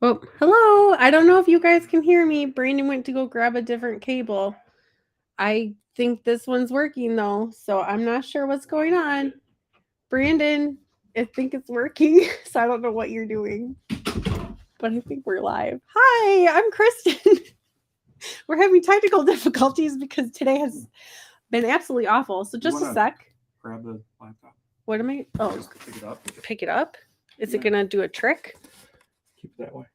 Oh, hello. I don't know if you guys can hear me. Brandon went to go grab a different cable. I think this one's working though, so I'm not sure what's going on. Brandon, I think it's working, so I don't know what you're doing. But I think we're live. Hi, I'm Kristin. We're having technical difficulties because today has been absolutely awful. So just a sec. Grab the laptop. What am I? Oh, Just pick it up. pick it up. Is it gonna do a trick? Keep it that way.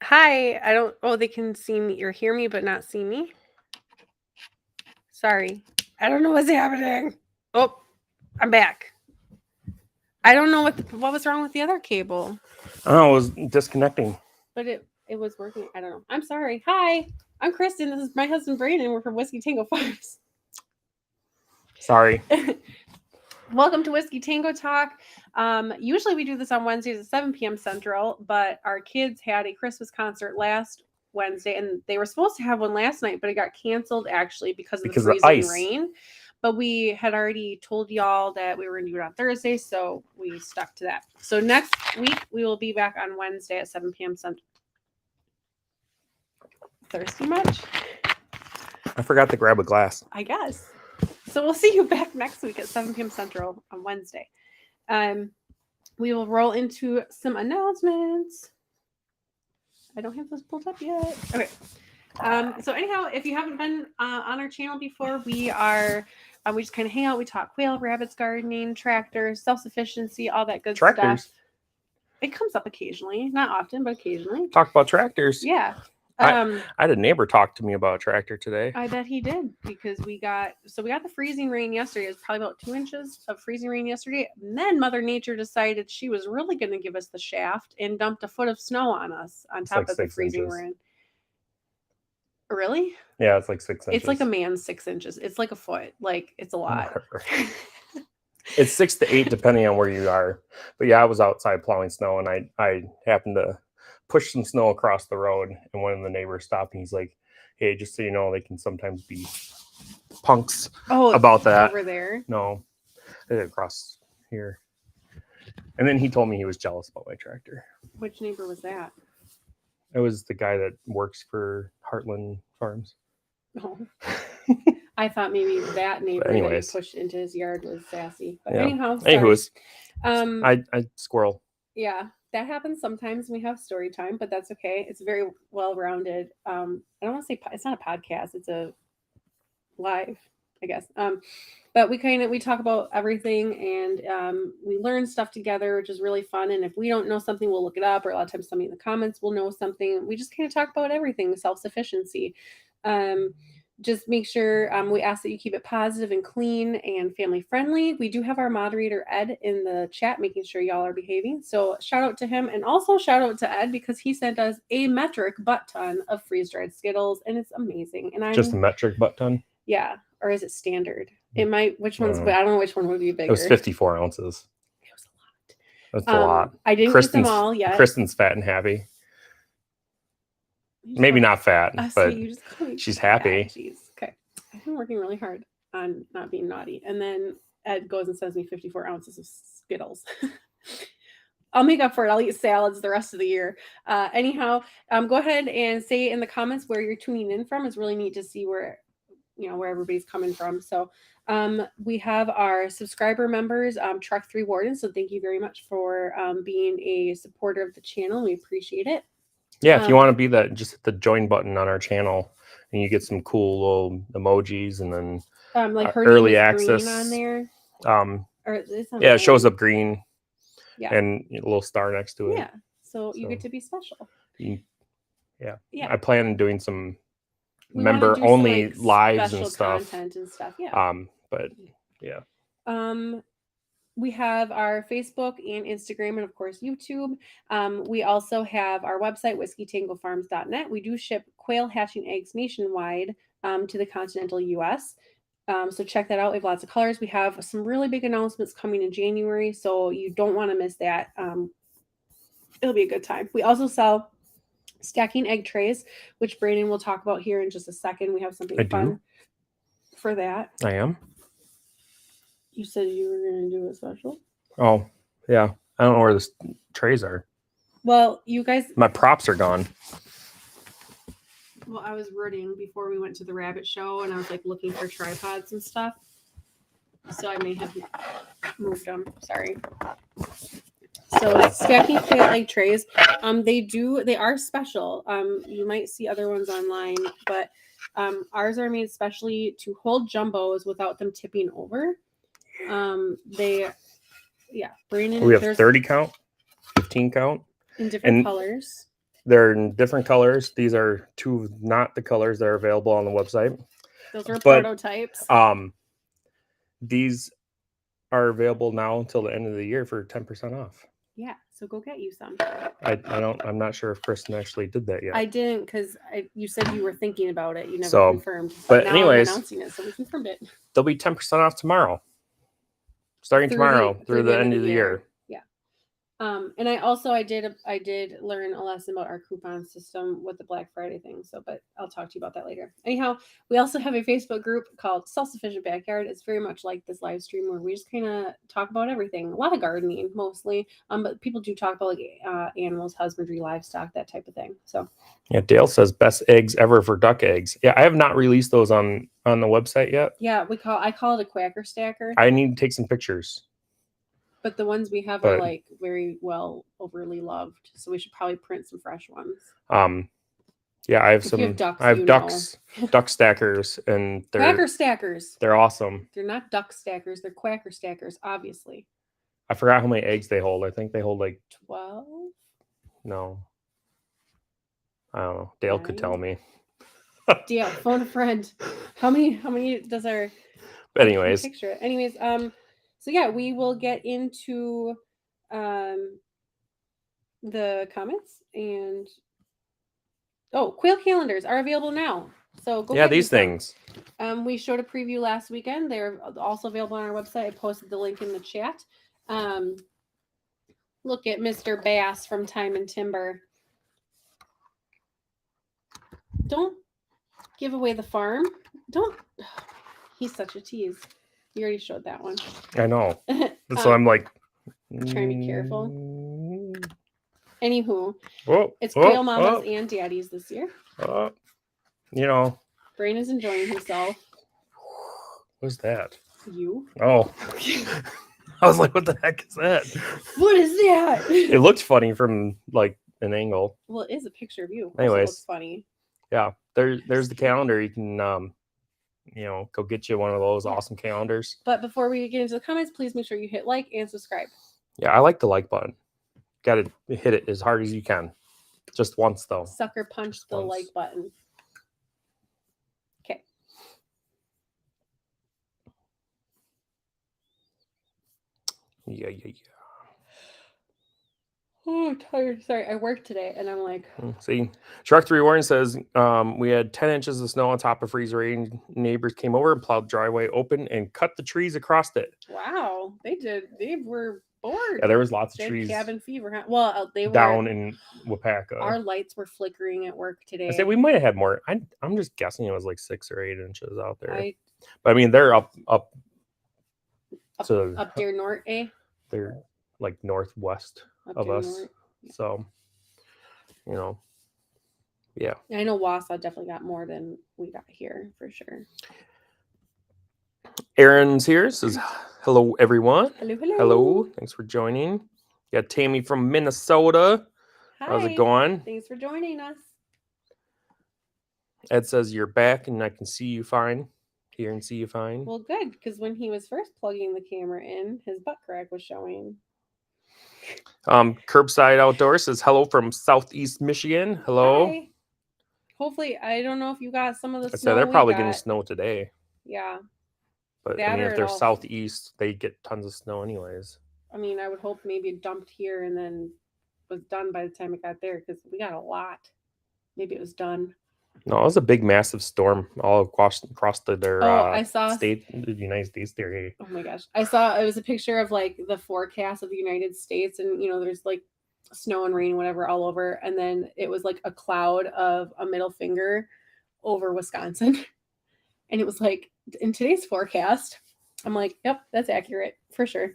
Hi, I don't. Oh, they can see me or hear me, but not see me. Sorry, I don't know what's happening. Oh, I'm back. I don't know what was wrong with the other cable, I don't know, it was disconnecting. but it was working. I don't know. I'm sorry. Hi, I'm Kristin. This is my husband Brandon. We're from Whiskey Tango Farms. Sorry. Welcome to Whiskey Tango Talk. Usually we do this on Wednesdays at 7 p.m. Central, but our kids had a Christmas concert last Wednesday, and they were supposed to have one last night, but it got canceled actually because of the freezing rain. But we had already told y'all that we were going to do it on Thursday, so we stuck to that. So next week we will be back on Wednesday at 7 p.m. Central. Thirsty much? I forgot to grab a glass. I guess. So we'll see you back next week at 7 p.m. Central on Wednesday. We will roll into some announcements. I don't have this pulled up yet. Okay. So anyhow, if you haven't been on our channel before, we just kind of hang out. We talk quail, rabbits, gardening, tractors, self-sufficiency, all that good stuff. It comes up occasionally, not often, but occasionally. Talk about tractors. Yeah. I had a neighbor talk to me about a tractor today. I bet he did, because we got the freezing rain yesterday. It was probably about 2 inches of freezing rain yesterday. And then Mother Nature decided she was really going to give us the shaft and dumped a foot of snow on us on top of the freezing rain. Really? Yeah, it's like 6 inches. It's like a man's 6 inches. It's like a foot. Like, it's a lot. It's 6 to 8 depending on where you are. But yeah, I was outside plowing snow, and I happened to push some snow across the road, and one of the neighbors stopped, and he's like, "Hey, just so you know, they can sometimes be punks about that." Over there? No, they're across here. And then he told me he was jealous about my tractor. Which neighbor was that? It was the guy that works for Heartland Farms. Oh. I thought maybe that neighbor that you pushed into his yard was sassy. But anyhow, I squirrel. Yeah, that happens sometimes. We have story time, but that's okay. It's very well-rounded. I don't want to say it's not a podcast. It's a live, I guess. But we talk about everything, and we learn stuff together, which is really fun. And if we don't know something, we'll look it up, or a lot of times somebody in the comments will know something. We just kind of talk about everything, self-sufficiency. Just make sure we ask that you keep it positive and clean and family friendly. We do have our moderator Ed in the chat, making sure y'all are behaving. So shout out to him, and also shout out to Ed because he sent us a metric butt ton of freeze-dried Skittles, and it's amazing. And just a metric butt ton? Yeah, or is it standard? It might. Which one's? I don't know which one would be bigger. It was 54 ounces. It was a lot. That's a lot. I didn't get them all yet. Kristin's fat and happy. Maybe not fat, but she's happy. Jeez. Okay. I've been working really hard on not being naughty. And then Ed goes and sends me 54 ounces of Skittles. I'll make up for it. I'll eat salads the rest of the year. Anyhow, go ahead and say in the comments where you're tuning in from. It's really neat to see where everybody's coming from. So we have our subscriber members, Truck 3 Warden. So thank you very much for being a supporter of the channel. We appreciate it. Yeah, if you want to be that, just hit the join button on our channel, and you get some cool little emojis, and then like her early name is access green on there. It shows up green. Yeah, and a little star next to it. Yeah, so you get to be special. Yeah. I plan on doing some member only lives and stuff. Content and stuff. Yeah. But yeah. We have our Facebook and Instagram, and of course YouTube. We also have our website, whiskeytangofarms.net. We do ship quail hatching eggs nationwide to the continental US. So check that out. We have lots of colors. We have some really big announcements coming in January, so you don't want to miss that. It'll be a good time. We also sell stacking egg trays, which Brandon will talk about here in just a second. We have something fun for that. I am. You said you were going to do a special? Oh, yeah. I don't know where the trays are. Well, you guys... My props are gone. Well, I was rooting before we went to the rabbit show, and I was like looking for tripods and stuff. So I may have moved them. Sorry. So stacking plant like trays, they are special. You might see other ones online, but ours are made specially to hold jumbos without them tipping over. Brandon, We have 30 count, 15 count. In different colors. They're in different colors. These are two, not the colors that are available on the website. Those are prototypes. These are available now until the end of the year for 10% off. Yeah, so go get you some. I'm not sure if Kristin actually did that yet. I didn't, because you said you were thinking about it. You never confirmed. But now anyways, I'm announcing it, so we confirmed it. They'll be 10% off tomorrow. Starting tomorrow through the end of the year. Yeah. And I did learn a lesson about our coupon system with the Black Friday thing. But I'll talk to you about that later. Anyhow, we also have a Facebook group called Self-Sufficient Backyard. It's very much like this live stream where we just kind of talk about everything. A lot of gardening mostly. But people do talk about like animals, husbandry, livestock, that type of thing. So yeah, Dale says best eggs ever for duck eggs. Yeah, I have not released those on the website yet. Yeah, I call it a quacker stacker. I need to take some pictures. But the ones we have are like very well overly loved, so we should probably print some fresh ones. Yeah, I have ducks, duck stackers, and they're quacker stackers. They're awesome. They're not duck stackers; they're quacker stackers, obviously. I forgot how many eggs they hold. I think they hold like 12. No, I don't know. Dale could tell me. Dale, phone a friend. How many does our? Anyways, picture it. Anyways, so yeah, we will get into the comments and Quail calendars are available now. So go get these things. We showed a preview last weekend. They're also available on our website. I posted the link in the chat. Look at Mr. Bass from Time and Timber. Don't give away the farm. He's such a tease. You already showed that one. I know. So I'm like trying to be careful. Anywho, it's Quail Mamas and Daddies this year. Brain is enjoying himself. What's that? You. Oh. I was like, what the heck is that? What is that? It looked funny from like an angle. Well, it is a picture of you. Anyways, it looks funny. Yeah, there's the calendar. You can go get you one of those awesome calendars. But before we get into the comments, please make sure you hit like and subscribe. Yeah, I like the like button. Got to hit it as hard as you can. Just once, though. Sucker punch the like button. Okay. Yeah. Oh, I'm tired. Sorry, I worked today, and I'm like... See, Shark 3 Warren says, we had 10 inches of snow on top of freeze rain. Neighbors came over and plowed driveway open and cut the trees across it. Wow, they did. They were bored. Yeah, there was lots of trees. Cabin fever. Well, they were... Down in Wapaka. Our lights were flickering at work today. I said we might have had more. I'm just guessing it was like 6 or 8 inches out there. But I mean, they're up deer north, eh? They're like northwest of us. North. So, yeah. I know Wausau definitely got more than we got here for sure. Aaron's here. Says hello, everyone. Hello. Thanks for joining. You got Tammy from Minnesota. Hi. How's it going? Thanks for joining us. Ed says you're back and I can see you fine. Hear and see you fine. Well, good, because when he was first plugging the camera in, his butt crack was showing. Curbside Outdoors says hello from Southeast Michigan. Hello. Hi. Hopefully, I don't know if you got some of the snow. I said they're probably getting snow today. Yeah. But I mean, if they're southeast, they get tons of snow anyways. I mean, I would hope maybe it dumped here and then was done by the time it got there, because we got a lot. Maybe it was done. No, it was a big, massive storm all across their I saw the United States there. Oh my gosh. I saw it was a picture of like the forecast of the United States, and there's like snow and rain, whatever, all over. And then it was like a cloud of a middle finger over Wisconsin. And it was like, in today's forecast, I'm like, yep, that's accurate for sure.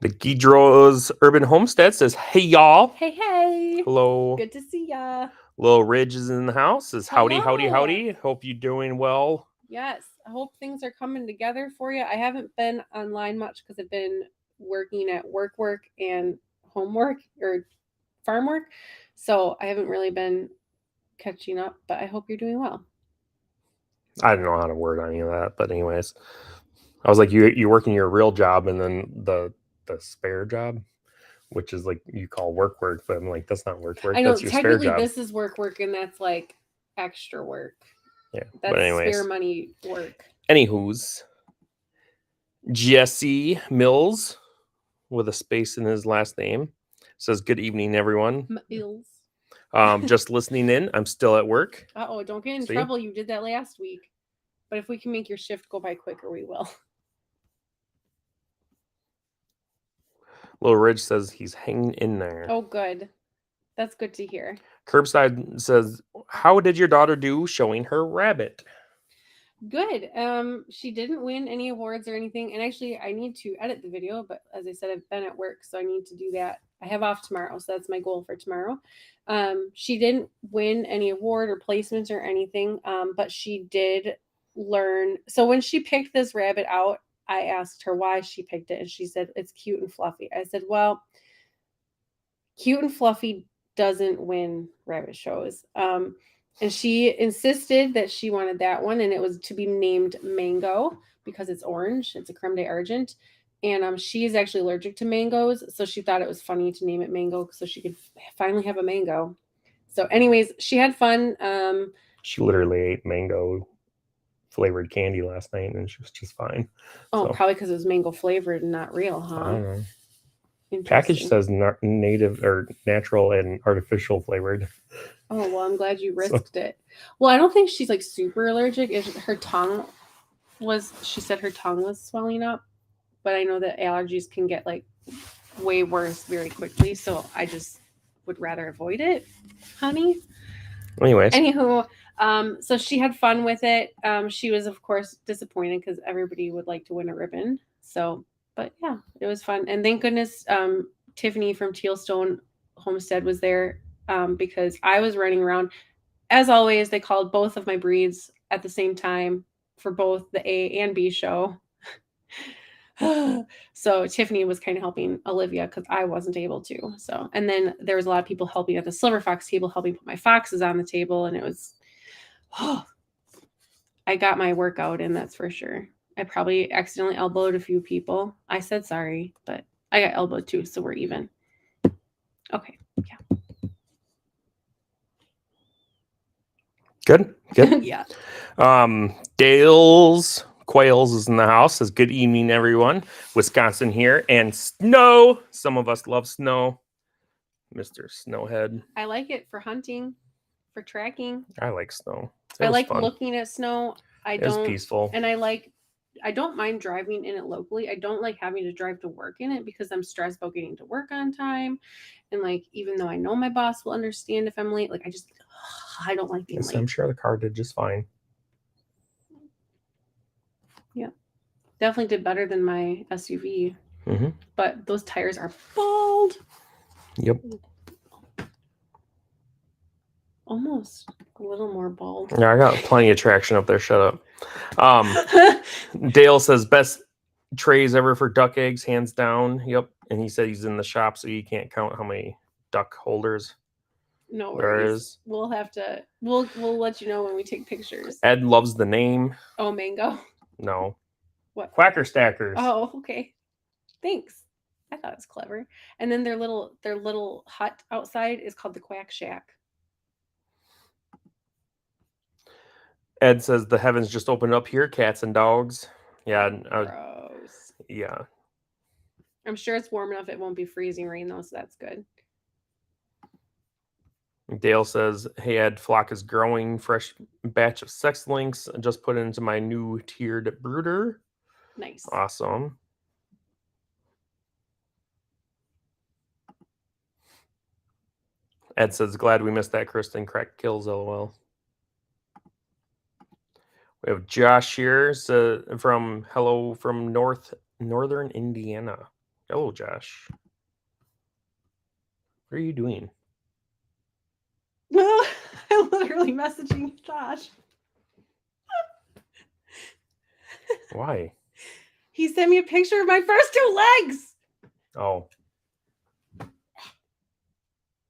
The Guidro's Urban Homestead says, hey, y'all. Hey. Hello. Good to see ya. Little Ridge is in the house. Says, howdy, howdy, Hello. howdy. Hope you're doing well. Yes. I hope things are coming together for you. I haven't been online much because I've been working at work and homework or farm work. So I haven't really been catching up, but I hope you're doing well. I don't know how to word any of that, but anyways, I was like, you working your real job and then the spare job, which is like you call work, but I'm like, that's not work. I know That's your spare job. this is work, and that's like extra work. Yeah, that's but anyways, spare money work. Anywho's, Jesse Mills with a space in his last name says, good evening, everyone. Mills. Just listening in. I'm still at work. Uh-oh, don't get in trouble. You did that last week. But if we can make your shift go by quicker, we will. Little Ridge says he's hanging in there. Oh, good. That's good to hear. Curbside says, how did your daughter do showing her rabbit? Good. She didn't win any awards or anything. And actually, I need to edit the video. But as I said, I've been at work, so I need to do that. I have off tomorrow, so that's my goal for tomorrow. She didn't win any award or placements or anything, but she did learn. So when she picked this rabbit out, I asked her why she picked it, and she said it's cute and fluffy. I said, well, cute and fluffy doesn't win rabbit shows. And she insisted that she wanted that one, and it was to be named Mango because it's orange. It's a creme deargent. And she is actually allergic to mangoes, so she thought it was funny to name it Mango so she could finally have a mango. So anyways, she had fun. She literally ate mango flavored candy last night and she was just fine. Oh, so. Probably because it was mango flavored and not real, huh? I don't know. Package says native or natural and artificial flavored. Oh, well, I'm glad you risked it. Well, I don't think she's like super allergic. Her tongue was, she said her tongue was swelling up, but I know that allergies can get like way worse very quickly. So I just would rather avoid it, honey. Anyways. Anywho, so she had fun with it. She was, of course, disappointed because everybody would like to win a ribbon. So, but yeah, it was fun. And thank goodness Tiffany from Tealstone Homestead was there because I was running around. As always, they called both of my breeds at the same time for both the A and B show. So Tiffany was kind of helping Olivia because I wasn't able to. So, and then there was a lot of people helping at the Silver Fox table, helping put my foxes on the table. And it was, I got my workout in, that's for sure. I probably accidentally elbowed a few people. I said sorry, but I got elbowed too, so we're even. Okay, yeah. Good. Yeah. Dale's Quails is in the house. Says, good evening, everyone. Wisconsin here. And snow. Some of us love snow. Mr. Snowhead. I like it for hunting, for tracking. I like snow. I like fun. Looking at snow. It was peaceful. And I don't mind driving in it locally. I don't like having to drive to work in it because I'm stressed about getting to work on time. And like, even though I know my boss will understand if I'm late, like I don't like being late. I'm sure the car did just fine. Yeah. Definitely did better than my SUV. Mm-hmm. But those tires are bald. Yep. Almost a little more bald. Yeah, I got plenty of traction up there. Shut up. Dale says, best trays ever for duck eggs, hands down. Yep. And he said he's in the shop, so you can't count how many duck holders. No worries. We'll have to. We'll let you know when we take pictures. Ed loves the name. Oh, Mango. No. What? Quacker Stackers. Oh, okay. Thanks. I thought it was clever. And then their little hut outside is called the Quack Shack. Ed says the heavens just opened up here, cats and dogs. Yeah. Gross. Yeah. I'm sure it's warm enough. It won't be freezing rain though, so that's good. Dale says, hey, Ed, flock is growing. Fresh batch of sex links. Just put into my new tiered brooder. Nice. Awesome. Ed says, glad we missed that, Kristin. Crack kills, LOL. We have Josh here from northern Indiana. Hello, Josh. What are you doing? I'm literally messaging Josh. Why? He sent me a picture of my first 2 legs. Oh.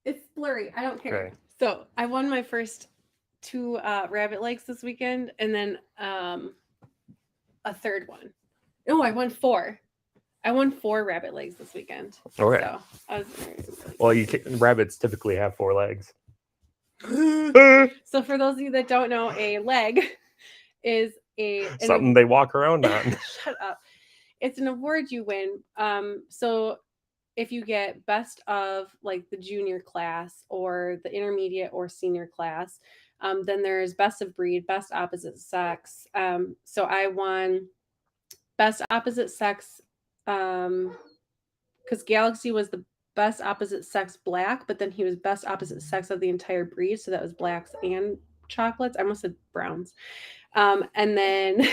It's blurry. I don't care. Okay. So I won my first 2 rabbit legs this weekend, and then a third one. No, I won 4. I won 4 rabbit legs this weekend. Okay. So I was really Well, rabbits typically have 4 legs. So for those of you that don't know, a leg is something they walk around on. Shut up. It's an award you win. So if you get best of like the junior class or the intermediate or senior class, then there's best of breed, best opposite sex. So I won best opposite sex because Galaxy was the best opposite sex black, but then he was best opposite sex of the entire breed. So that was blacks and chocolates. I almost said browns. And then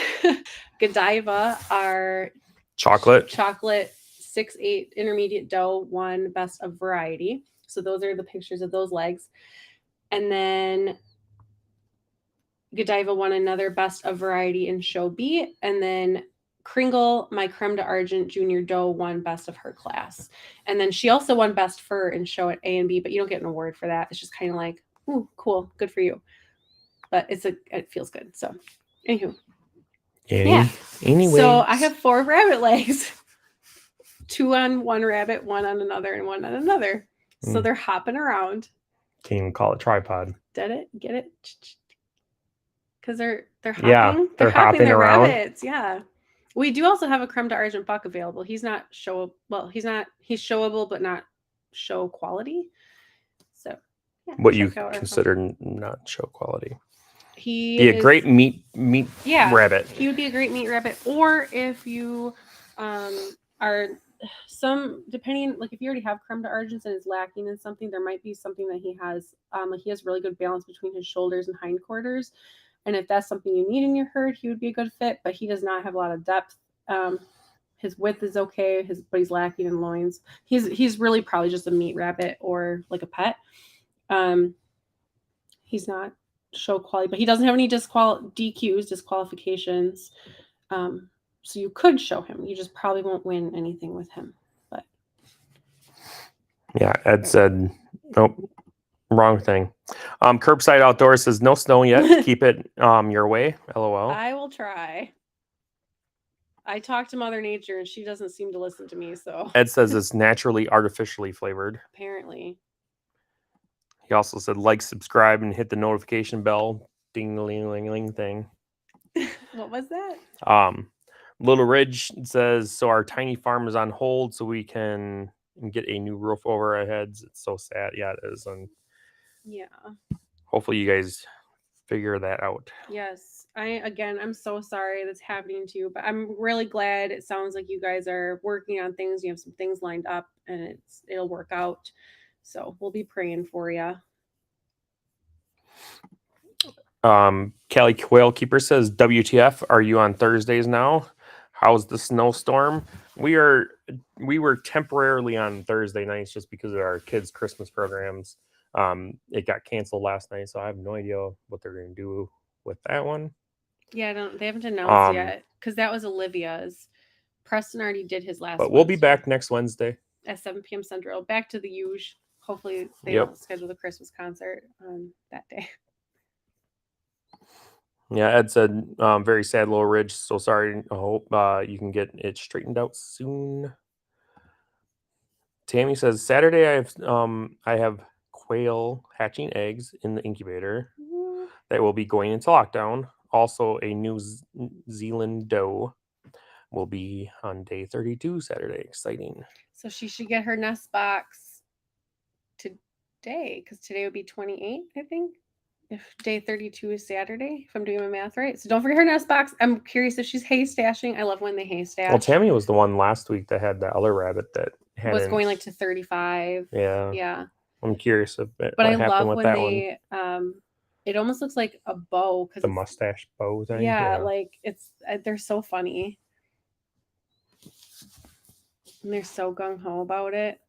Godiva are chocolate 6'8" intermediate doe, won best of variety. So those are the pictures of those legs. And then Godiva won another best of variety in show B. And then Kringle, my creme d'argent junior doe, won best of her class. And then she also won best fur in show at A and B, but you don't get an award for that. It's just kind of like, ooh, cool, good for you. But it feels good. So anywho. Anyway. So I have 4 rabbit legs. 2 on one rabbit, 1 on another, and 1 on another. So they're hopping around. Can't even call it tripod. Did it? Get it? Because they're hopping. Yeah, they're hopping their around. Rabbits. Yeah. We do also have a creme d'argent buck available. He's not showable. Well, he's showable, but not show quality. So yeah, what you consider not show quality. He be a great meat rabbit. He would be a great meat rabbit. Or if you are depending, like if you already have creme d'argents and is lacking in something, there might be something that he has. Like he has really good balance between his shoulders and hindquarters. And if that's something you need in your herd, he would be a good fit, but he does not have a lot of depth. His width is okay, but he's lacking in loins. He's really probably just a meat rabbit or like a pet. He's not show quality, but he doesn't have any disqualifications. So you could show him. You just probably won't win anything with him. But yeah, Ed said, nope. Wrong thing. Curbside Outdoors says no snow yet. Keep it your way. LOL. I will try. I talked to Mother Nature and she doesn't seem to listen to me. So Ed says it's naturally artificially flavored. Apparently. He also said like, subscribe, and hit the notification bell. Ding-a-ling-ling-ling thing. What was that? Little Ridge says, so our tiny farm is on hold so we can get a new roof over our heads. It's so sad. Yeah, it is. And yeah. Hopefully you guys figure that out. Yes. I'm so sorry that's happening to you, but I'm really glad it sounds like you guys are working on things. You have some things lined up and it'll work out. So we'll be praying for you. Callie Quail Keeper says, WTF, are you on Thursdays now? How's the snowstorm? We were temporarily on Thursday nights just because of our kids' Christmas programs. It got canceled last night, so I have no idea what they're going to do with that one. Yeah, they haven't announced yet because that was Olivia's. Preston already did his last. But we'll be back next Wednesday at 7 p.m. Central. Back to the usual. Hopefully they don't schedule the Christmas concert on that day. Yeah, Ed said, very sad, Little Ridge. So sorry. I hope you can get it straightened out soon. Tammy says, Saturday I have quail hatching eggs in the incubator that will be going into lockdown. Also, a New Zealand doe will be on day 32 Saturday. Exciting. So she should get her nest box today because today would be 28, I think. If day 32 is Saturday, if I'm doing my math right. So don't forget her nest box. I'm curious if she's hay stashing. I love when they hay stash. Well, Tammy was the one last week that had the other rabbit that was going like to 35. Yeah. Yeah. I'm curious if but I love when they It almost looks like a bow The mustache bow thing. Yeah, like they're so funny. And they're so gung-ho about it.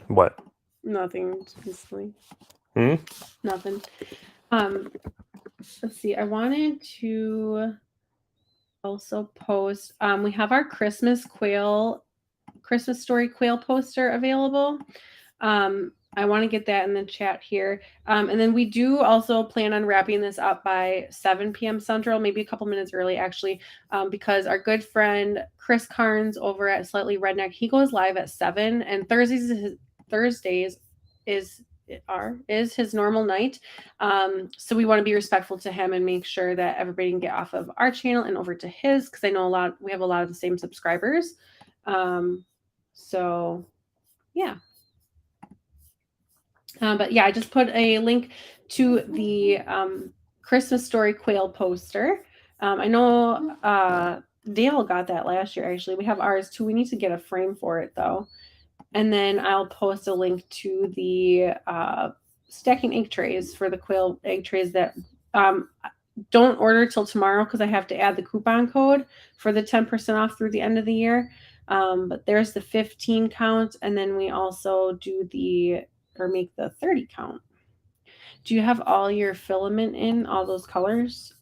What? Nothing. Honestly. Hmm? Nothing. Let's see. I wanted to also post. We have our Christmas story quail poster available. I want to get that in the chat here. And then we do also plan on wrapping this up by 7 p.m. Central, maybe a couple minutes early, actually, because our good friend Chris Carnes over at Slightly Redneck, he goes live at 7, and Thursdays is his normal night. So we want to be respectful to him and make sure that everybody can get off of our channel and over to his, because I know we have a lot of the same subscribers. So yeah. But yeah, I just put a link to the Christmas story quail poster. I know Dale got that last year, actually. We have ours too. We need to get a frame for it though. And then I'll post a link to the stacking egg trays for the quail egg trays that don't order till tomorrow, because I have to add the coupon code for the 10% off through the end of the year. But there's the 15 count, and then we also do make the 30 count. Do you have all your filament in all those colors,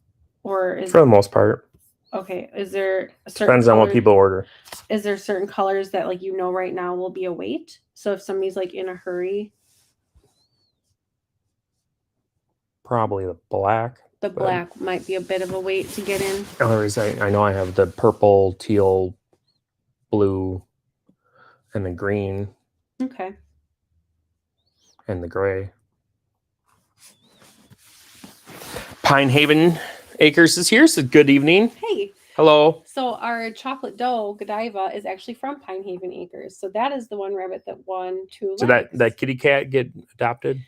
or for the most part? Okay. Is there depends on what people order? Is there certain colors that right now will be a wait? So if somebody's in a hurry, probably the black. The black might be a bit of a wait to get in. Otherwise, I know I have the purple, teal, blue, and the green. Okay. And the gray. Pine Haven Acres is here, so good evening. Hey. Hello. So our chocolate doe, Godiva, is actually from Pine Haven Acres. So that is the one rabbit that won 2 So likes. that kitty cat get adopted?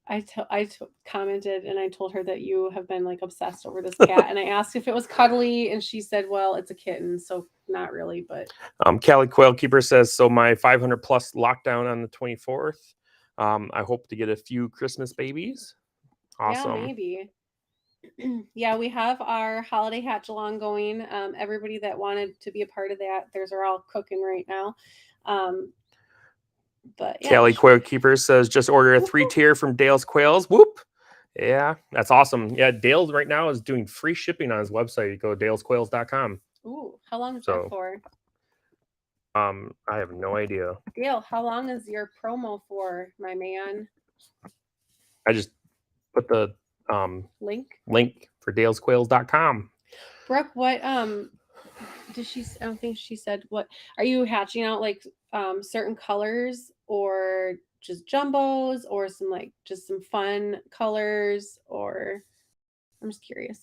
I commented and I told her that you have been obsessed over this cat, and I asked if it was cuddly, and she said, well, it's a kitten, so not really, but Cali Quail Keeper says, so my 500 plus lockdown on the 24th. I hope to get a few Christmas babies. Awesome. Yeah, maybe. Yeah, we have our holiday hatch along going. Everybody that wanted to be a part of that, theirs are all cooking right now. But yeah. Cali Quail Keeper says, just order a 3-tier from Dale's Quails. Whoop. Yeah, that's awesome. Yeah, Dale right now is doing free shipping on his website. You go to dalesquails.com. Ooh, how long is that for? I have no idea. Dale, how long is your promo for, my man? I just put the link for dalesquails.com. Brooke, what did she? I don't think she said. What are you hatching out, certain colors, or just jumbos, or just some fun colors, or I'm just curious.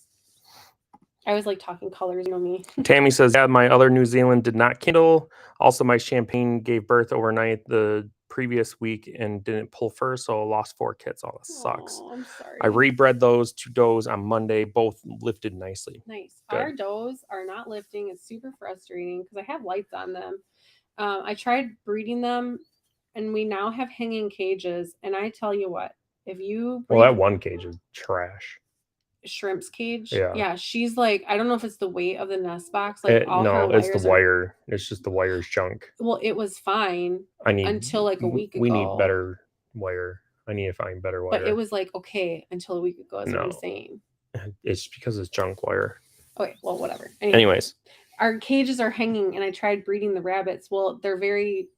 I always like talking colors, you know me. Tammy says, yeah, my other New Zealand did not kindle. Also, my champagne gave birth overnight the previous week and didn't pull fur, so I lost 4 kits. Oh, that sucks. I'm sorry. I rebred those 2 does on Monday. Both lifted nicely. Nice. Good. Our does are not lifting. It's super frustrating because I have lights on them. I tried breeding them, and we now have hanging cages. And I tell you what, if you that one cage is trash. Shrimp's cage, yeah, she's I don't know if it's the weight of the nest box, no, it's the wire. It's just the wire's junk. Well, it was fine until a week ago. We need better wire. I need to find better wire. But it was okay until a week ago, is what I'm saying. It's because it's junk wire. Okay, well, whatever. Anyways, our cages are hanging, and I tried breeding the rabbits. Well, they're very...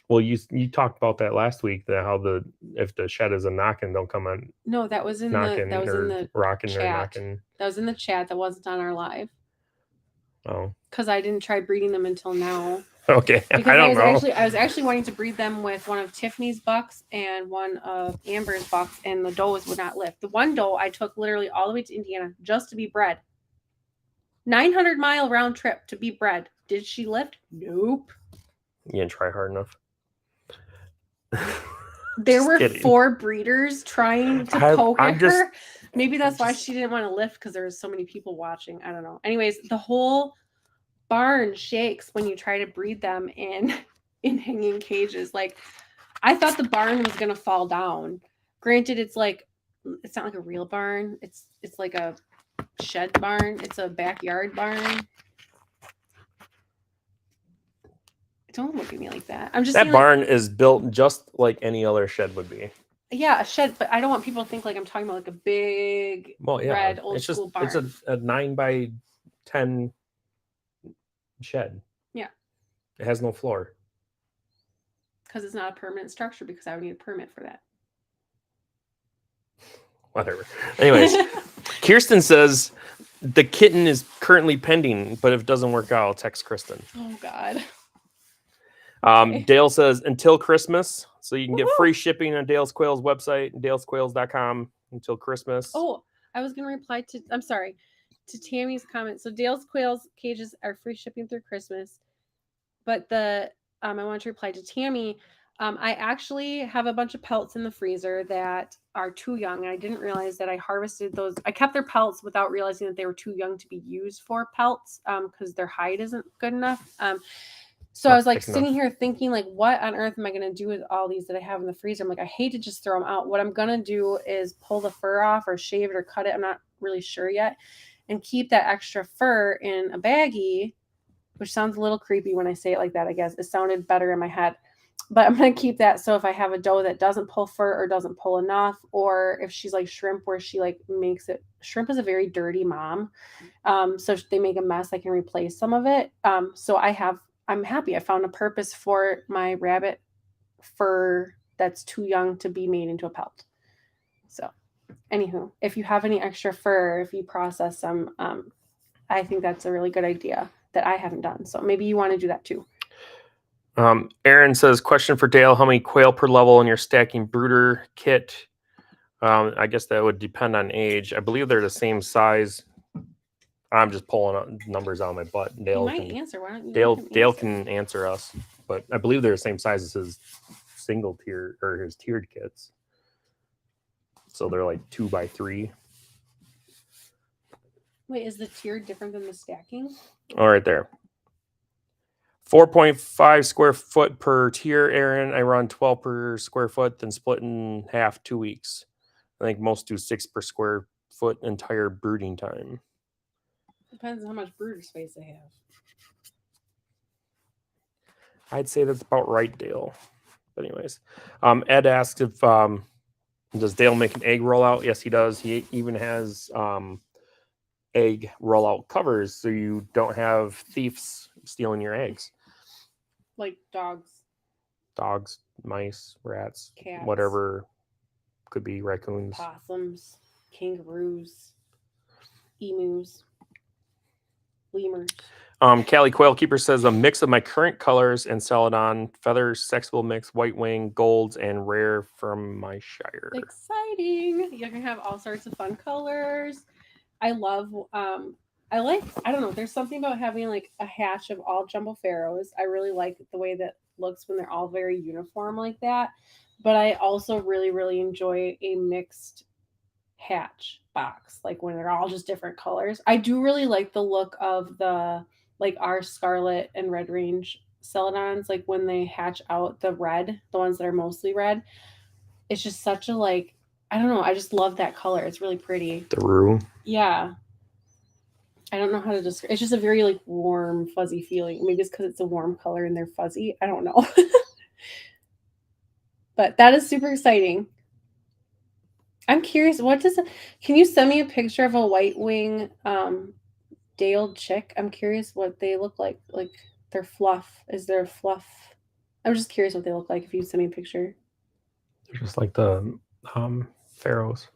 Well, you talked about that last week, that how if the shed is a knocking, don't come on. No, that was in the rocking chat. Or knocking. That was in the chat. That wasn't on our live. Oh. Because I didn't try breeding them until now. Okay, because I don't know. I was actually wanting to breed them with one of Tiffany's bucks and one of Amber's bucks, and the does would not lift. The one doe I took literally all the way to Indiana just to be bred. 900-mile round trip to be bred. Did she lift? Nope. You didn't try hard enough. There were 4 breeders trying to poke at her. Maybe that's why she didn't want to lift, because there was so many people watching. I don't know. Anyways, the whole barn shakes when you try to breed them in hanging cages. Like, I thought the barn was gonna fall down. Granted, it's not like a real barn. It's like a shed barn. It's a backyard barn. Don't look at me like that. I'm just that saying, barn is built just like any other shed would be. Yeah, a shed, but I don't want people to think like I'm talking about like a big red old school barn. It's a 9x10 shed. Yeah. It has no floor. Because it's not a permanent structure, because I would need a permit for that. Whatever. Anyways, Kirsten says the kitten is currently pending, but if it doesn't work out, I'll text Kristen. Oh, God. Okay. Dale says until Christmas, so you can get free shipping on Dale's Quail's website, dalesquails.com until Christmas. Oh, I was going to reply to Tammy's comment. So Dale's Quail's cages are free shipping through Christmas, but I want to reply to Tammy. I actually have a bunch of pelts in the freezer that are too young. I didn't realize that I harvested those. I kept their pelts without realizing that they were too young to be used for pelts because their hide isn't good enough. So I was like sitting here thinking, like, what on earth am I going to do with all these that I have in the freezer? I'm like, I hate to just throw them out. What I'm going to do is pull the fur off or shave it or cut it. I'm not really sure yet. And keep that extra fur in a baggie, which sounds a little creepy when I say it like that, I guess. It sounded better in my head. But I'm going to keep that. So if I have a doe that doesn't pull fur or doesn't pull enough, or if she's like shrimp where she like makes it, shrimp is a very dirty mom. So if they make a mess, I can replace some of it. So I'm happy. I found a purpose for my rabbit fur that's too young to be made into a pelt. So anywho, if you have any extra fur, if you process some, I think that's a really good idea that I haven't done. So maybe you want to do that too. Aaron says, question for Dale, how many quail per level in your stacking brooder kit? I guess that would depend on age. I believe they're the same size. I'm just pulling out numbers out of my butt. Dale might answer. Why don't you Dale can answer us, but I believe they're the same size as his single tier or his tiered kits. So they're like 2x3. Wait, is the tier different than the stacking? All right, there. 4.5 square foot per tier, Aaron. I run 12 per square foot, then split in half 2 weeks. I think most do 6 per square foot entire brooding time. Depends on how much brooder space they have. I'd say that's about right, Dale. But anyways, Ed asked if does Dale make an egg rollout? Yes, he does. He even has egg rollout covers so you don't have thieves stealing your eggs. Like dogs, mice, rats, cats, whatever, could be raccoons, possums, kangaroos, emus, lemurs. Callie Quail Keeper says a mix of my current colors and celadon feathers, sexable mix, white wing, golds, and rare from my shire. Exciting! You can have all sorts of fun colors. I love I don't know, there's something about having like a hatch of all jumbo pharaohs. I really like the way that looks when they're all very uniform like that. But I also really, really enjoy a mixed hatch box, like when they're all just different colors. I do really like the look of the like our scarlet and red range celadons, like when they hatch out the red, the ones that are mostly red. It's just such a like, I don't know, I just love that color. It's really pretty. The roux. Yeah. I don't know how to describe. It's just a very like warm, fuzzy feeling. Maybe it's because it's a warm color and they're fuzzy. I don't know. But that is super exciting. I'm curious. Can you send me a picture of a white wing Dale chick? I'm curious what they look like. Like their fluff. Is there fluff? I'm just curious what they look like if you send me a picture. They're just like the pharaohs.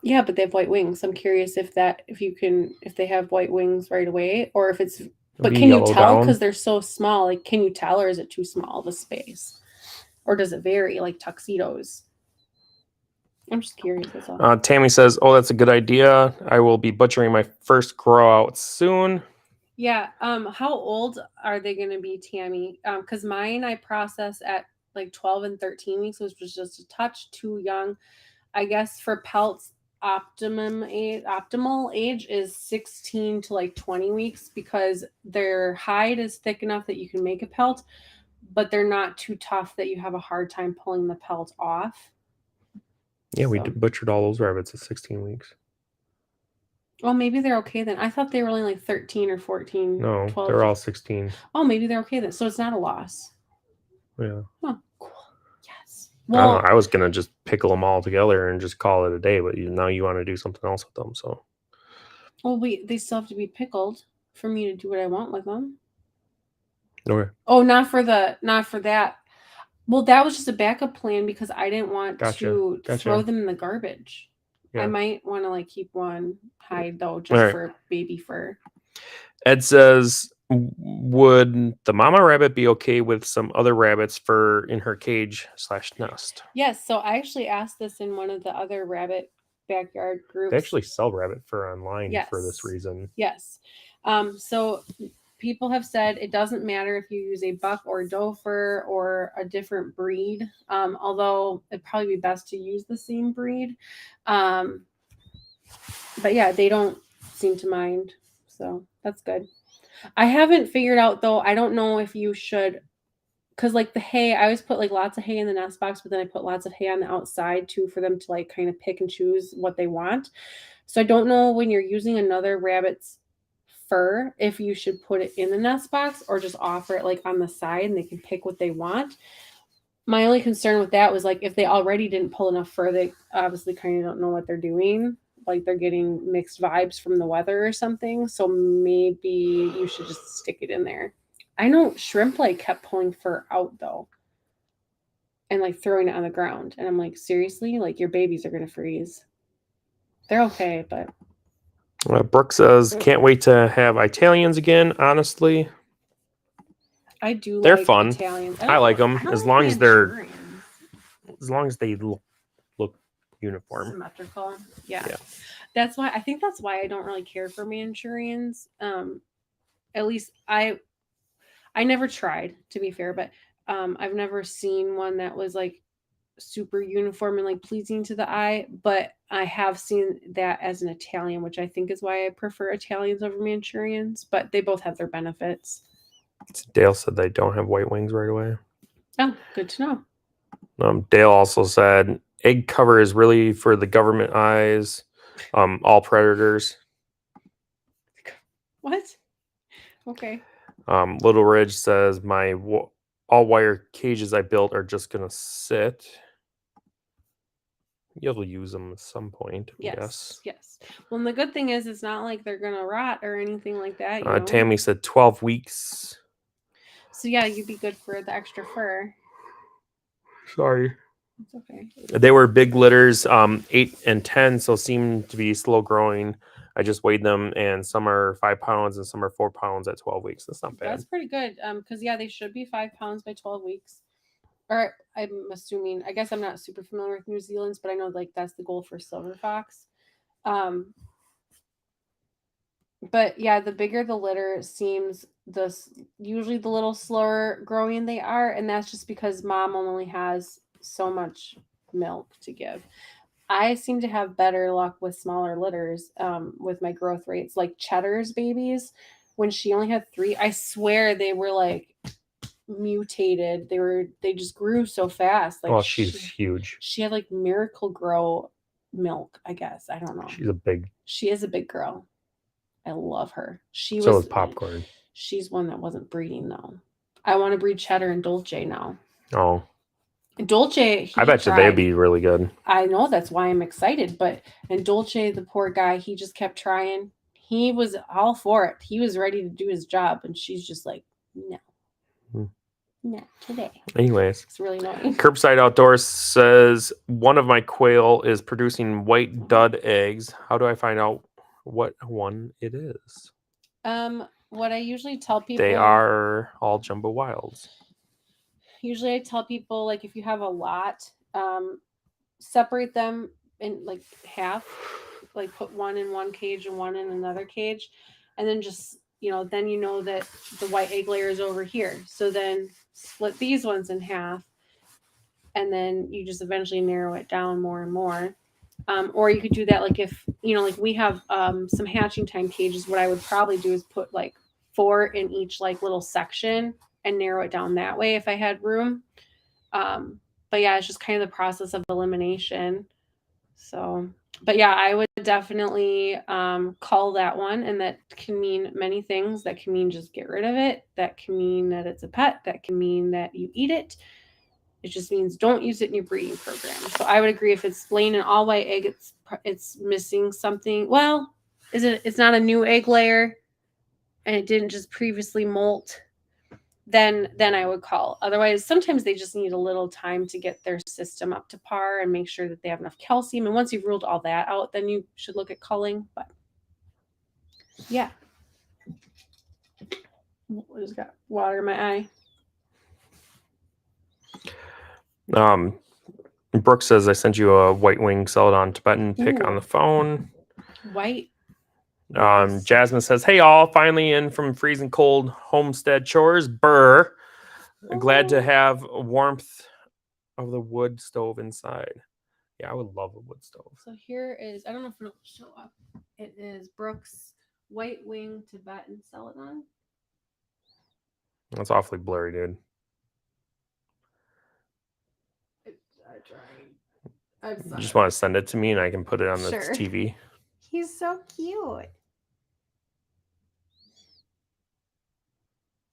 Yeah, but they have white wings. I'm curious if they have white wings right away, or if it's. But can you tell because they're so small? Like, can you tell, or is it too small of a space, or does it vary like tuxedos? I'm just curious. That's all. Tammy says, "Oh, that's a good idea. I will be butchering my first grow out soon." Yeah. How old are they going to be, Tammy? Because mine I process at like 12 and 13 weeks, which was just a touch too young. I guess for pelts, optimal age is 16 to like 20 weeks because their hide is thick enough that you can make a pelt, but they're not too tough that you have a hard time pulling the pelt off. Yeah, we butchered all those rabbits at 16 weeks. Well, maybe they're okay then. I thought they were only like 13 or 14. No, 12. they're all 16. Oh, maybe they're okay then. So it's not a loss. Yeah. Oh, cool. Yes. Well, I don't know. I was gonna just pickle them all together and just call it a day, but now you want to do something else with them, so. Well, they still have to be pickled for me to do what I want with them. Okay. Oh, not for that. Well, that was just a backup plan because I didn't want to throw them in the garbage. Yeah. I might want to like keep one hide though, just for baby fur. Ed says, would the mama rabbit be okay with some other rabbits' fur in her cage / nest? Yes. So I actually asked this in one of the other rabbit backyard groups. They actually sell rabbit fur online for this reason. Yes. So people have said it doesn't matter if you use a buck or doe fur or a different breed, although it'd probably be best to use the same breed. But yeah, they don't seem to mind. So that's good. I haven't figured out though. I don't know if you should, because like the hay, I always put like lots of hay in the nest box, but then I put lots of hay on the outside too for them to like kind of pick and choose what they want. So I don't know when you're using another rabbit's fur if you should put it in the nest box or just offer it like on the side and they can pick what they want. My only concern with that was like if they already didn't pull enough fur, they obviously kind of don't know what they're doing. Like they're getting mixed vibes from the weather or something. So maybe you should just stick it in there. I know shrimp like kept pulling fur out though and like throwing it on the ground. And I'm like, seriously? Like your babies are going to freeze. They're okay, but. Brooke says, can't wait to have Italians again, honestly. I do they're like fun. Italians. I like them as long as they look uniform. Symmetrical. Yeah. That's why I don't really care for Manchurians. At least I never tried, to be fair, but I've never seen one that was like super uniform and like pleasing to the eye, but I have seen that as an Italian, which I think is why I prefer Italians over Manchurians, but they both have their benefits. Dale said they don't have white wings right away. Oh, good to know. Dale also said egg cover is really for the government eyes, all predators. What? Okay. Little Ridge says my all wire cages I built are just gonna sit. You'll use them at some point. Yes. Well, and the good thing is it's not like they're gonna rot or anything like that. You know? Tammy said 12 weeks. So yeah, you'd be good for the extra fur. Sorry. It's okay. They were big litters, 8 and 10, so seem to be slow growing. I just weighed them, and some are 5 pounds and some are 4 pounds at 12 weeks. That's not bad. That's pretty good. Because they should be 5 pounds by 12 weeks. Or I'm assuming. I guess I'm not super familiar with New Zealand's, but I know like that's the goal for silver fox. But yeah, the bigger the litter seems, usually the little slower growing they are, and that's just because mom only has so much milk to give. I seem to have better luck with smaller litters with my growth rates. Like Cheddar's babies, when she only had 3, I swear they were like mutated. They just grew so fast. Like, she's huge. She had like Miracle Grow milk, I guess. I don't know. She is a big girl. I love her. So was Popcorn. She's one that wasn't breeding though. I want to breed Cheddar and Dolce now. Oh. Dolce, I bet you they'd be really good. I know, that's why I'm excited. And Dolce, the poor guy, he just kept trying. He was all for it. He was ready to do his job, and she's just like, no. Not today. Anyways, it's really annoying. Curbside Outdoors says one of my quail is producing white dud eggs. How do I find out what one it is? What I usually tell people, they are all jumbo wilds. Usually I tell people, like, if you have a lot, separate them in like half, like put one in one cage and one in another cage, and then just, then you know that the white egg layer is over here. So then split these ones in half, and then you just eventually narrow it down more and more. Or you could do that like if, like we have some hatching time cages. What I would probably do is put like 4 in each like little section and narrow it down that way if I had room. But yeah, it's just kind of the process of elimination. So, but yeah, I would definitely call that one. And that can mean many things. That can mean just get rid of it. That can mean that it's a pet. That can mean that you eat it. It just means don't use it in your breeding program. So I would agree if it's laying an all white egg, it's missing something. Well, it's not a new egg layer and it didn't just previously molt, then I would call. Otherwise, sometimes they just need a little time to get their system up to par and make sure that they have enough calcium. And once you've ruled all that out, then you should look at culling. But yeah. I just got water in my eye. Brooke says I sent you a white wing celadon Tibetan pic Ooh. on the phone. White. Jasmine says, "Hey all, finally in from freezing cold homestead chores. Brr. Glad to have warmth of the wood stove inside." Yeah, I would love a wood stove. So here is, I don't know if it'll show up. It is Brooke's white wing Tibetan celadon. That's awfully blurry, dude. I tried. You just want to send it to me and I can put it on the TV. He's so cute.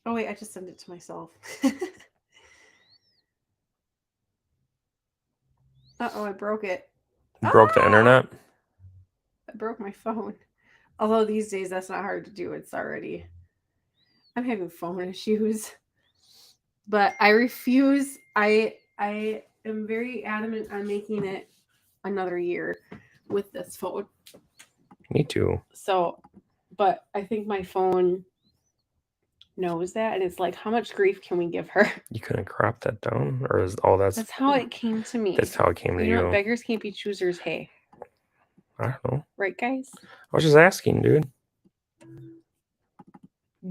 Oh wait, I just sent it to myself. Uh-oh, I broke it. You broke the internet? I broke my phone. Although these days that's not hard to do. It's already... I'm having phone issues. But I refuse. I am very adamant on making it another year with this phone. Me too. So, but I think my phone knows that, and it's like, how much grief can we give her? You couldn't crop that down, or is that's how it came to me. That's how it came to you. Know, beggars can't be choosers. Hey, I don't know. Right, guys? I was just asking, dude.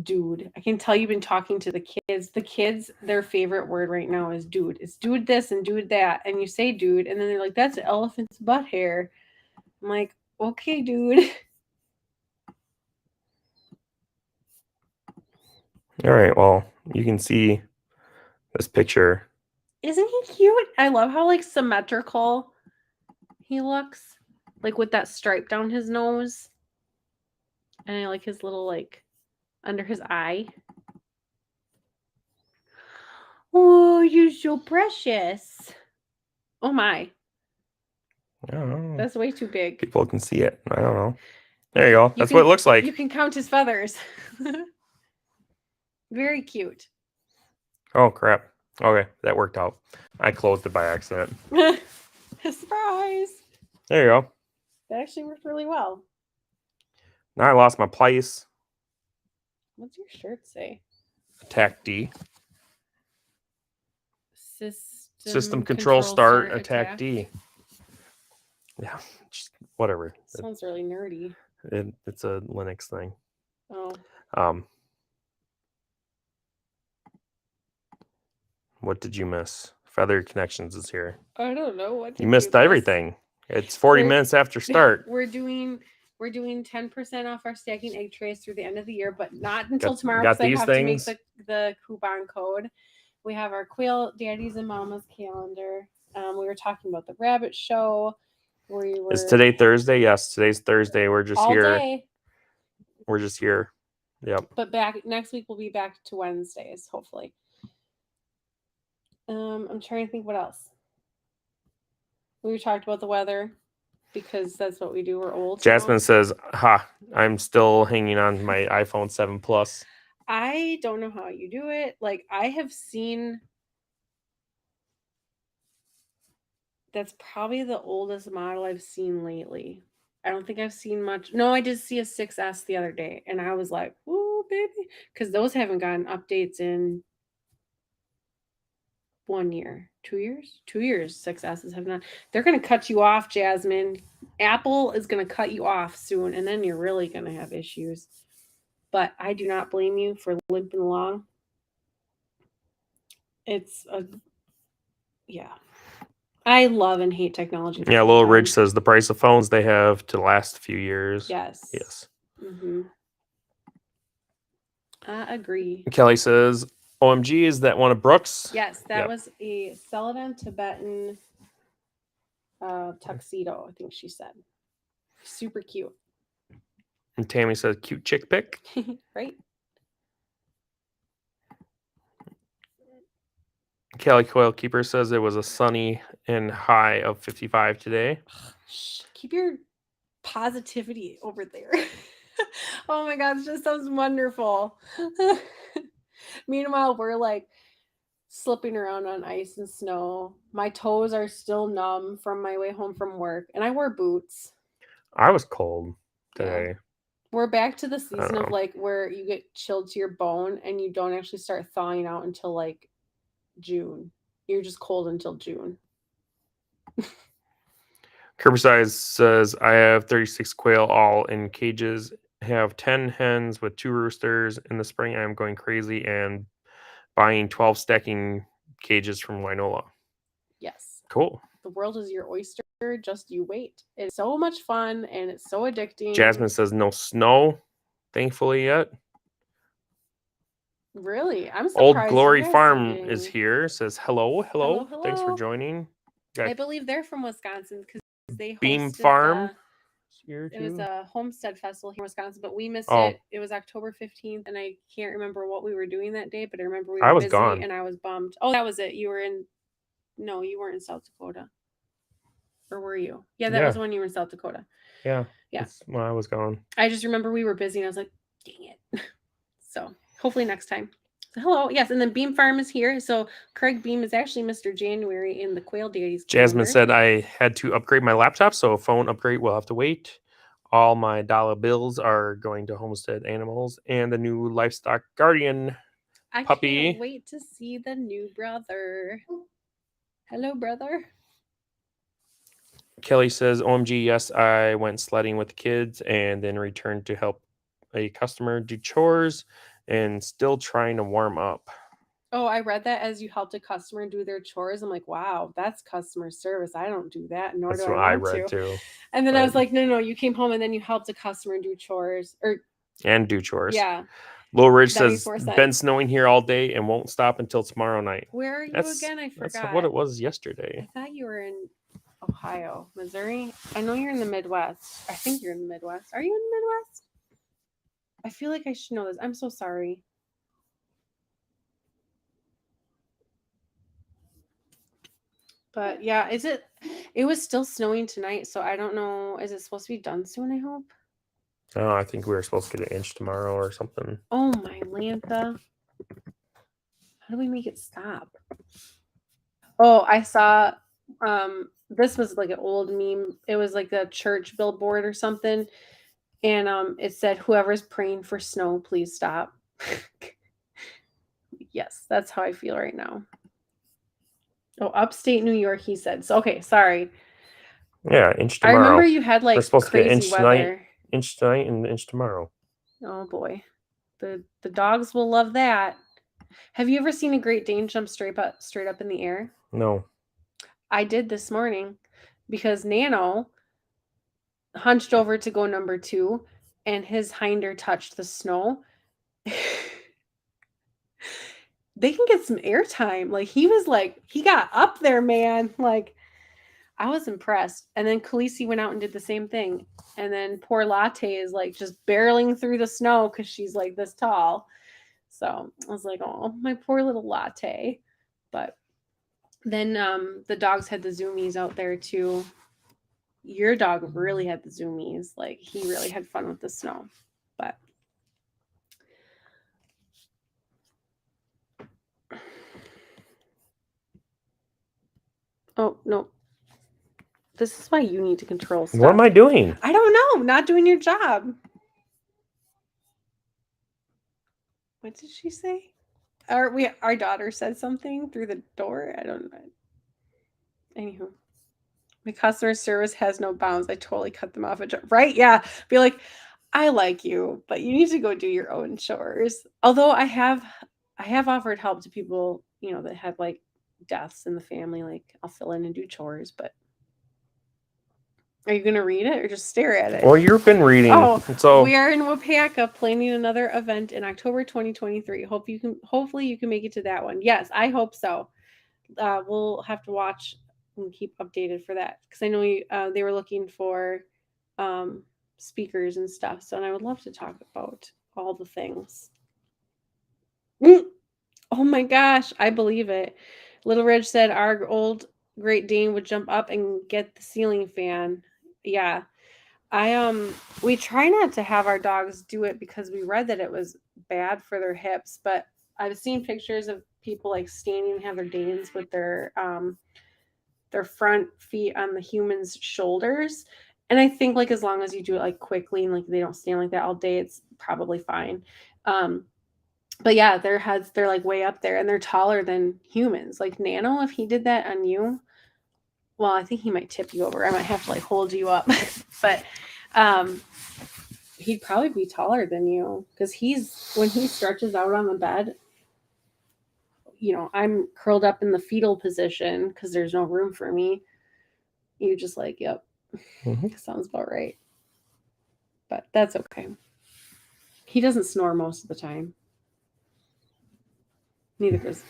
Dude, I can tell you've been talking to the kids. The kids, their favorite word right now is dude. It's dude this and dude that, and you say dude, and then they're like, "That's an elephant's butt hair." I'm like, okay, dude. All right, well, you can see this picture. Isn't he cute? I love how like symmetrical he looks, like with that stripe down his nose, and I like his little like under his eye. Oh, you're so precious. Oh my. I don't know. That's way too big. People can see it. I don't know. There you go. That's what it looks like. You can count his feathers. Very cute. Oh, crap. Okay, that worked out. I closed it by accident. Surprise. There you go. That actually worked really well. Now I lost my place. What's your shirt say? Attack D. System control start attack D. Yeah, just whatever. Sounds really nerdy. It's a Linux thing. Oh. What did you miss? Feather Connections is here. I don't know what you missed everything. It's 40 minutes after start. We're doing 10% off our stacking egg trays through the end of the year, but not until tomorrow because I have to make the coupon code. We have our Quail Daddies and Mamas calendar. We were talking about the rabbit show. Is today Thursday? Yes, today's Thursday. We're just all here. Day. We're just here. Yep. But back next week we'll be back to Wednesdays, hopefully. I'm trying to think what else. We talked about the weather because that's what we do. We're old. Jasmine says, "Ha! I'm still hanging on to my iPhone 7 Plus." I don't know how you do it. Like I have seen. That's probably the oldest model I've seen lately. I don't think I've seen much. No, I did see a 6S the other day, and I was like, "Ooh, baby," because those haven't gotten updates in 1 year, 2 years, 2 years. 6S's have not. They're going to cut you off, Jasmine. Apple is going to cut you off soon, and then you're really going to have issues. But I do not blame you for limping along. It's a, yeah. I love and hate technology. Yeah, Little Ridge says the price of phones they have to last a few years. Yes. Yes. Mm-hmm. I agree. Kelly says, OMG, is that one of Brooks? Yes, that was a Celadon Tibetan tuxedo, I think she said. Super cute. And Tammy says, cute chick pic. Right? Kelly Quail Keeper says it was a sunny and high of 55 today. Keep your positivity over there. Oh my God, this just sounds wonderful. Meanwhile, we're like slipping around on ice and snow. My toes are still numb from my way home from work, and I wore boots. I was cold today. Yeah. We're back to the season of like where you get chilled to your bone and you don't actually start thawing out until like June. You're just cold until June. Curbside says, I have 36 quail all in cages, have 10 hens with 2 roosters. In the spring, I'm going crazy and buying 12 stacking cages from Winola. Yes. Cool. The world is your oyster. Just you wait. It's so much fun and it's so addicting. Jasmine says, no snow, thankfully, yet. Really? I'm surprised. Old Glory Farm is here. Says, hello. Thanks for joining. I believe they're from Wisconsin because they hosted Beam Farm. It was a homestead festival here in Wisconsin, but we missed it. It was October 15th, and I can't remember what we were doing that day, but I remember we were busy gone. and I was bummed. Oh, that was it. You were in... No, you weren't in South Dakota. Or were you? Yeah, that was when you were in South Dakota. Yeah. When I was gone. I just remember we were busy, and I was like, dang it. So, hopefully next time. So, hello. Yes, and then Beam Farm is here. So Craig Beam is actually Mr. January in the Quail Daddies. Jasmine said I had to upgrade my laptop, so a phone upgrade will have to wait. All my dollar bills are going to Homestead Animals and the new Livestock Guardian puppy. I can't wait to see the new brother. Hello, brother. Kelly says, OMG, yes, I went sledding with the kids and then returned to help a customer do chores and still trying to warm up. Oh, I read that as you helped a customer do their chores. I'm like, wow, that's customer service. I don't do that, nor do I want to. Too. And then I was like, no, you came home and then you helped a customer do chores. And do chores. Yeah. Little Ridge says, been snowing here all day and won't stop until tomorrow night. Where are you again? I forgot. That's what it was yesterday. I thought you were in Ohio, Missouri. I know you're in the Midwest. I think you're in the Midwest. Are you in the Midwest? I feel like I should know this. I'm so sorry. But yeah, it was still snowing tonight, so I don't know. Is it supposed to be done soon, I hope? Oh, I think we were supposed to get an inch tomorrow or something. Oh my Lanta. How do we make it stop? Oh, I saw this was like an old meme. It was like a church billboard or something. And it said, whoever's praying for snow, please stop. Yes, that's how I feel right now. Oh, upstate New York, he said. So, okay, sorry. Yeah, inch tomorrow. I remember you had like crazy weather. Inch tonight and inch tomorrow. Oh boy. The dogs will love that. Have you ever seen a Great Dane jump straight up in the air? No. I did this morning because Nano hunched over to go number 2 and his hinder touched the snow. They can get some airtime. Like he got up there, man. Like I was impressed. And then Khaleesi went out and did the same thing. And then poor Latte is like just barreling through the snow because she's like this tall. So I was like, oh, my poor little Latte. But then the dogs had the zoomies out there too. Your dog really had the zoomies. Like he really had fun with the snow. But oh no. This is why you need to control stuff. What am I doing? I don't know. Not doing your job. What did she say? Our daughter said something through the door. I don't know. Anywho, my customer service has no bounds. I totally cut them off. Right? Yeah. Be like, I like you, but you need to go do your own chores. Although I have offered help to people, that had like deaths in the family, like I'll fill in and do chores. But are you gonna read it or just stare at it? Well, you've been reading. Oh, so we are in Wapaka planning another event in October 2023. Hopefully you can make it to that one. Yes, I hope so. We'll have to watch and keep updated for that because I know they were looking for speakers and stuff. So, and I would love to talk about all the things. Oh my gosh, I believe it. Little Ridge said our old Great Dane would jump up and get the ceiling fan. Yeah. We try not to have our dogs do it because we read that it was bad for their hips, but I've seen pictures of people like standing and have their Danes with their front feet on the human's shoulders. And I think like as long as you do it like quickly and like they don't stand like that all day, it's probably fine. But yeah, their heads, they're like way up there and they're taller than humans. Like Nano, if he did that on you, well, I think he might tip you over. I might have to like hold you up. But he'd probably be taller than you because when he stretches out on the bed, you know, I'm curled up in the fetal position because there's no room for me. You're just like, yep, sounds about right. But that's okay. He doesn't snore most of the time. Neither does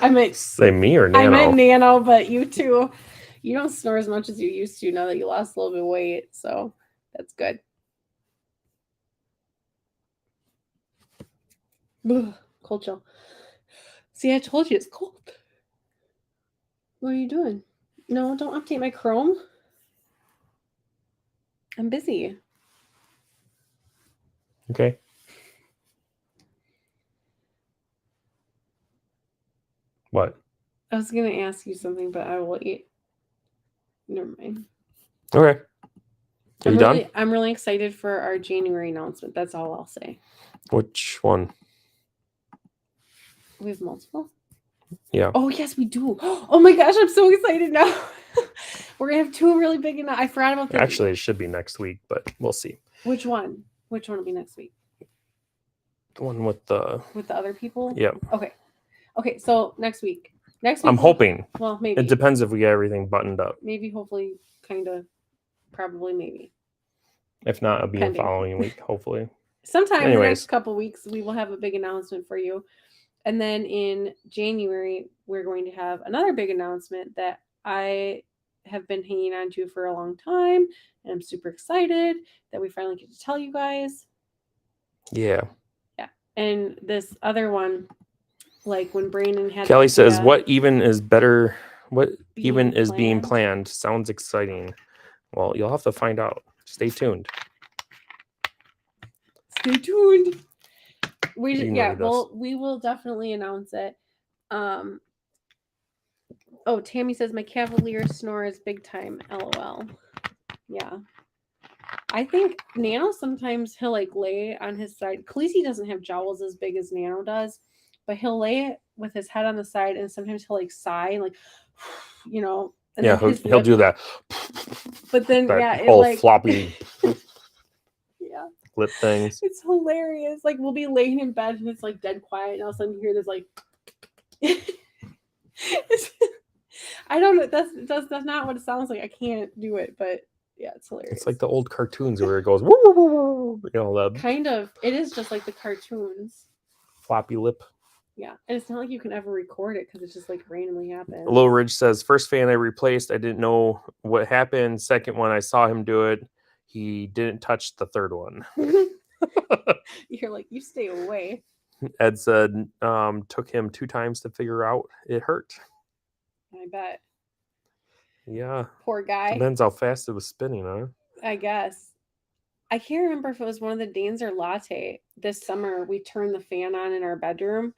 I meant say me or Nano. I meant Nano, but you too. You don't snore as much as you used to now that you lost a little bit of weight, so that's good. Ugh, cold chill. See, I told you it's cold. What are you doing? No, don't update my Chrome. I'm busy. Okay. What? I was going to ask you something, but I will eat. Never mind. Okay. Are you done? I'm really excited for our January announcement. That's all I'll say. Which one? We have multiple? Yeah. Oh, yes, we do. Oh my gosh, I'm so excited now. We're going to have two really big I forgot about that. Actually, it should be next week, but we'll see. Which one? Which one will be next week? The one with the other people? Yeah. Okay, so next week. I'm hoping. Well, maybe. It depends if we get everything buttoned up. Maybe, hopefully, kind of, probably, maybe. If not, it'll be the following week, hopefully. Sometime in the next couple weeks, we will have a big announcement for you. And then in January, we're going to have another big announcement that I have been hanging on to for a long time. And I'm super excited that we finally get to tell you guys. Yeah. Yeah. And this other one, like when Brandon had Kelly says, what even is better? What even is being planned? Sounds exciting. Well, you'll have to find out. Stay tuned. Stay tuned. We will definitely announce it. Oh, Tammy says my Cavalier snore is big time. LOL. Yeah. I think Nano sometimes he'll like lay on his side. Khaleesi doesn't have jowls as big as Nano does, but he'll lay with his head on the side and sometimes he'll like sigh and like, you know. And yeah, he'll do that. But then that whole like, floppy yeah lip things. It's hilarious. Like we'll be laying in bed and it's like dead quiet and all of a sudden you hear this like I don't know. That's not what it sounds like. I can't do it, but yeah, it's hilarious. It's like the old cartoons where it goes, woo, woo, woo, woo, you know, that kind of. It is just like the cartoons. Floppy lip. Yeah, and it's not like you can ever record it because it's just like randomly happens. Low Ridge says, first fan I replaced, I didn't know what happened. Second one, I saw him do it. He didn't touch the third one. You're like, you stay away. Ed said, took him 2 times to figure out it hurt. I bet. Yeah. Poor guy. Depends how fast it was spinning, huh? I guess. I can't remember if it was one of the Danes or Latte. This summer, we turned the fan on in our bedroom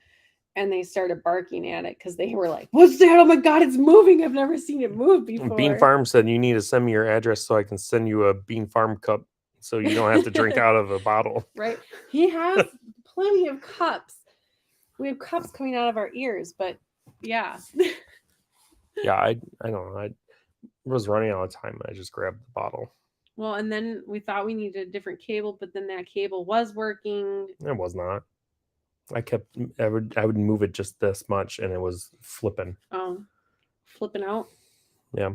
and they started barking at it because they were like, what's that? Oh my God, it's moving. I've never seen it move before. Bean Farm said, you need to send me your address so I can send you a Bean Farm cup so you don't have to drink out of a bottle. Right. He has plenty of cups. We have cups coming out of our ears, but yeah. Yeah, I don't know. I was running out of time. I just grabbed the bottle. Well, and then we thought we needed a different cable, but then that cable was working. It was not. I would move it just this much and it was flipping. Oh, flipping out. Yeah.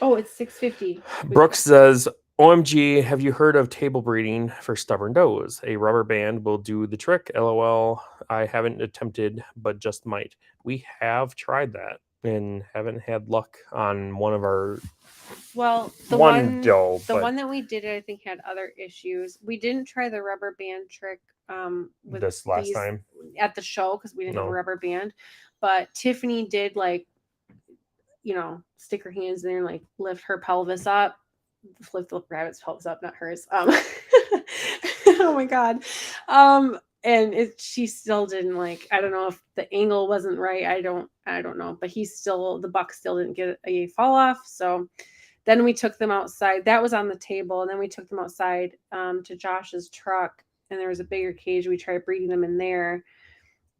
Oh, it's 6:50. Brooks says, OMG, have you heard of table breeding for stubborn does? A rubber band will do the trick. LOL. I haven't attempted, but just might. We have tried that and haven't had luck on one of our the one doe. The one that we did, I think, had other issues. We didn't try the rubber band trick with this last time at the show because we didn't have a rubber band. But Tiffany did stick her hands in there and like lift her pelvis up. Lift the rabbit's pelvis up, not hers. Oh my god. And she still didn't I don't know if the angle wasn't right. I don't know, but the buck still didn't get a fall off. So then we took them outside. That was on the table. And then we took them outside to Josh's truck, and there was a bigger cage. We tried breeding them in there,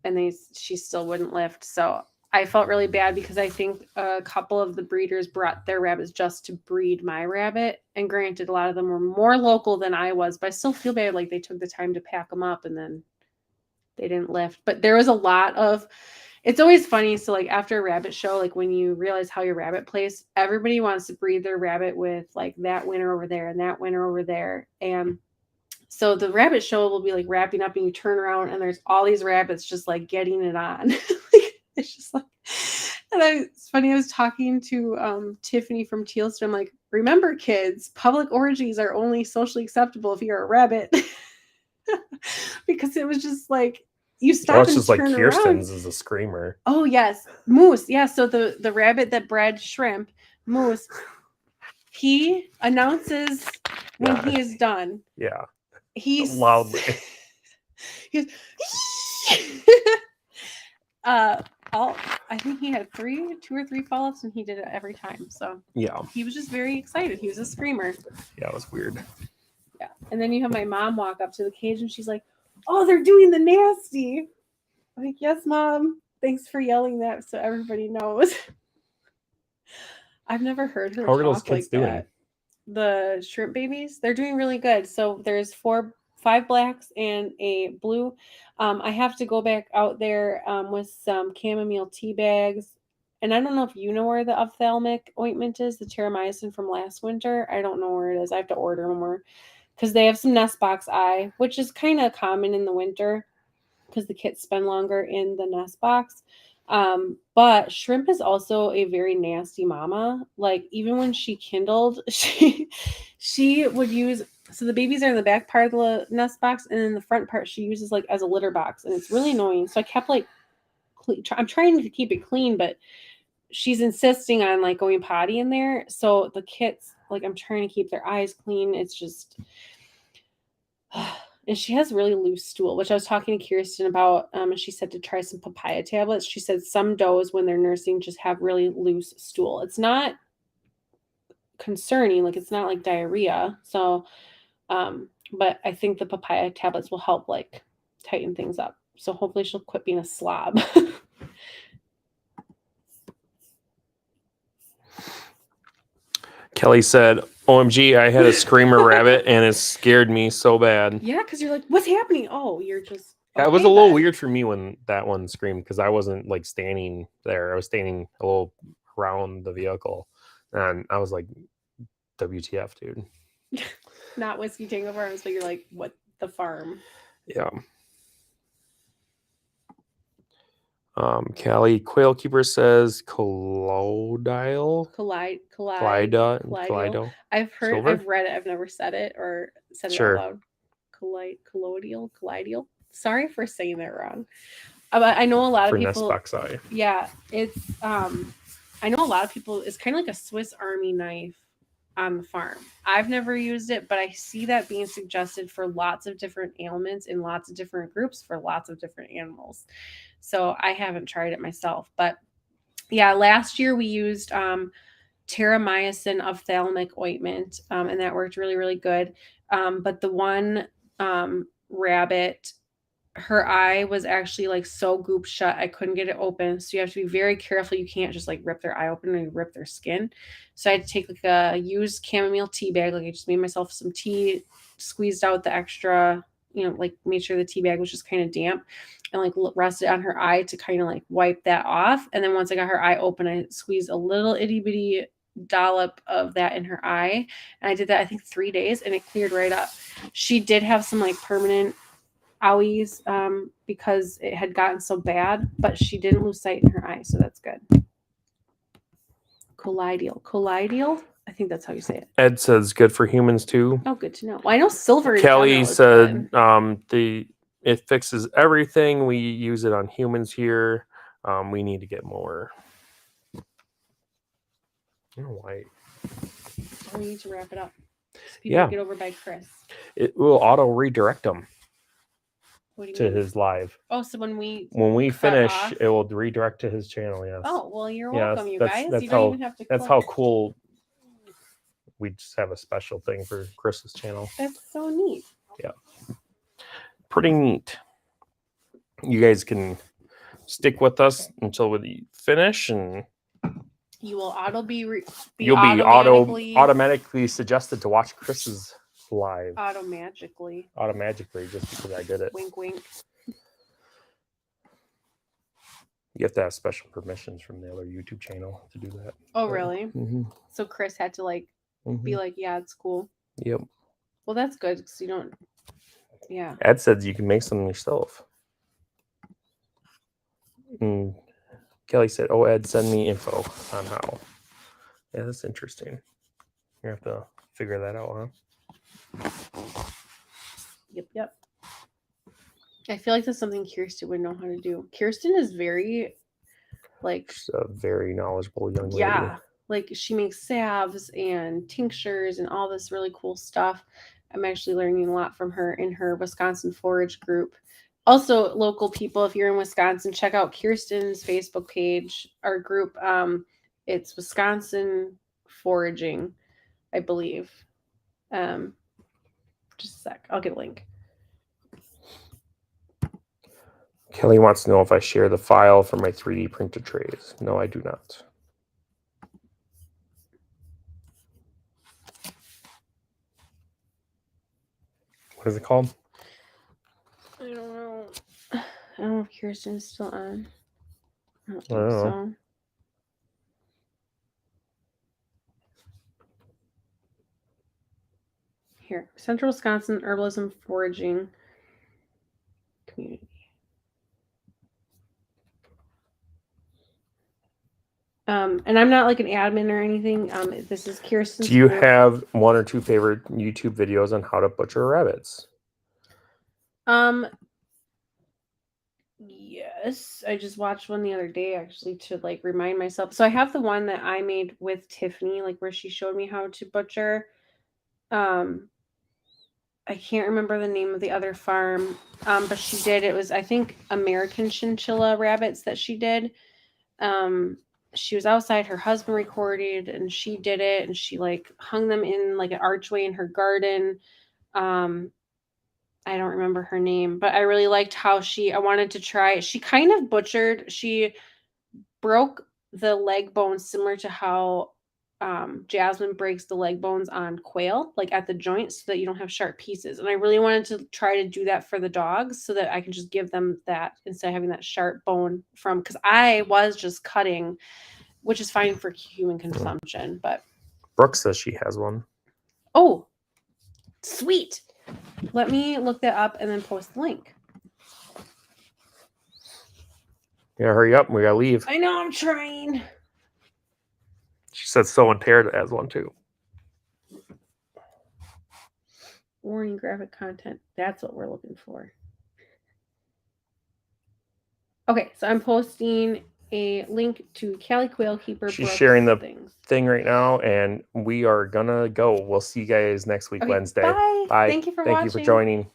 and she still wouldn't lift. So I felt really bad because I think a couple of the breeders brought their rabbits just to breed my rabbit. And granted, a lot of them were more local than I was, but I still feel bad. Like they took the time to pack them up and then they didn't lift. But there was a lot of, it's always funny. So like after a rabbit show, like when you realize how your rabbit plays, everybody wants to breed their rabbit with like that winner over there and that winner over there. And so the rabbit show will be like wrapping up and you turn around and there's all these rabbits just like getting it on. It's just like, it's funny. I was talking to Tiffany from Tealston. I'm like, remember, kids, public orgies are only socially acceptable if you're a rabbit. Because it was just like you stop and just turn like around. Kirsten's is a screamer. Oh yes, Moose. Yeah, so the rabbit that bred shrimp, Moose, he announces when he is done. Yeah. He's loudly. He's I think he had 2 or 3 fall-offs, and he did it every time. So yeah, he was just very excited. He was a screamer. Yeah, it was weird. Yeah, and then you have my mom walk up to the cage, and she's like, "Oh, they're doing the nasty." I'm like, "Yes, Mom. Thanks for yelling that so everybody knows." I've never heard her How are talk those kids doing? that. The shrimp babies, they're doing really good. So there's 5 blacks and a blue. I have to go back out there with some chamomile tea bags. And I don't know if you know where the ophthalmic ointment is, the terramycin from last winter. I don't know where it is. I have to order more because they have some nest box eye, which is kind of common in the winter because the kits spend longer in the nest box. But shrimp is also a very nasty mama. Like even when she kindled, she would use, so the babies are in the back part of the nest box, and then the front part she uses like as a litter box, and it's really annoying. So I kept like I'm trying to keep it clean, but she's insisting on like going potty in there. So the kits, like I'm trying to keep their eyes clean. It's just and she has really loose stool, which I was talking to Kirsten about. And she said to try some papaya tablets. She said some does when they're nursing just have really loose stool. It's not concerning, like it's not like diarrhea. So, but I think the papaya tablets will help like tighten things up. So hopefully she'll quit being a slob. Kelly said, OMG, I had a screamer rabbit and it scared me so bad. Yeah, because you're like, what's happening? Oh, you're just... Okay, it was a little weird for me when that one screamed because I wasn't like standing there. I was standing a little around the vehicle. And I was like, WTF, dude. Not Whiskey Tango Farms, but you're like, what the farm? Yeah. Callie Quail Keeper says Collidile. I've heard, Silver? I've read it. I've never said it or said it out loud. Colloidal. Sorry for saying that wrong. I know a lot of people. Nest box eye. Yeah, it's. I know a lot of people. It's kind of like a Swiss Army knife on the farm. I've never used it, but I see that being suggested for lots of different ailments in lots of different groups for lots of different animals. So I haven't tried it myself, but yeah, last year we used terramycin ophthalmic ointment, and that worked really, really good. But the one rabbit, her eye was actually like so goop shut, I couldn't get it open. So you have to be very careful. You can't just like rip their eye open and rip their skin. So I had to take like a used chamomile tea bag. Like I just made myself some tea, squeezed out the extra like made sure the tea bag was just kind of damp, and like rested on her eye to kind of like wipe that off. And then once I got her eye open, I squeezed a little itty bitty dollop of that in her eye, and I did that I think 3 days, and it cleared right up. She did have some like permanent owies because it had gotten so bad, but she didn't lose sight in her eye, so that's good. Colloidal. I think that's how you say it. Ed says good for humans too. Oh, good to know. Well, I know silver. Kelly said it fixes everything. We use it on humans here. We need to get more. I don't know why. We need to wrap it up. So people get over by Chris. It will auto redirect them to mean? his live. Oh, so when we finish, off? it will redirect to his channel. Yes. Oh well, you're welcome, you guys. That's you don't even have to. That's how cool. We just have a special thing for Chris's channel. That's so neat. Yeah. Pretty neat. You guys can stick with us until we finish, and you will you'll be automatically suggested to watch Chris's live. Automatically, just because I did it. Wink, wink. You have to have special permissions from the other YouTube channel to do that. Oh, really? Mm-hmm. So Chris had to like be like, yeah, it's cool. Yep. Well, that's good because you don't. Yeah. Ed said you can make some yourself. And Kelly said, "Oh, Ed, send me info on how." Yeah, that's interesting. You have to figure that out, huh? Yep. I feel like that's something Kirsten would know how to do. Kirsten is very, like, she's a very knowledgeable young lady. Yeah, like she makes salves and tinctures and all this really cool stuff. I'm actually learning a lot from her in her Wisconsin forage group. Also, local people, if you're in Wisconsin, check out Kirsten's Facebook page, our group. It's Wisconsin Foraging, I believe. Just a sec. I'll get a link. Kelly wants to know if I share the file for my 3D printed trays. No, I do not. What is it called? I don't know. I don't know if Kirsten's still on. I don't think know. so. Here, Central Wisconsin Herbalism Foraging Community. And I'm not like an admin or anything. This is Kirsten's. Do you have one or two favorite YouTube videos on how to butcher rabbits? Yes, I just watched one the other day actually to like remind myself. So I have the one that I made with Tiffany, like where she showed me how to butcher. I can't remember the name of the other farm, but she did. It was, I think, American chinchilla rabbits that she did. She was outside, her husband recorded, and she did it, and she like hung them in like an archway in her garden. I don't remember her name, but I really liked how I wanted to try. She kind of butchered. She broke the leg bones similar to how Jasmine breaks the leg bones on Quail, like at the joints, so that you don't have sharp pieces. And I really wanted to try to do that for the dogs so that I can just give them that instead of having that sharp bone because I was just cutting, which is fine for human consumption. But Brooke says she has one. Oh, sweet. Let me look that up and then post the link. Yeah, hurry up. We gotta leave. I know, I'm trying. She said so and Tara has one too. Warning, graphic content. That's what we're looking for. Okay, so I'm posting a link to Cali Quail Keeper. She's sharing the thing right now, and we are gonna go. We'll see you guys next week, Wednesday. Bye. Thank you for watching. Thank you for joining.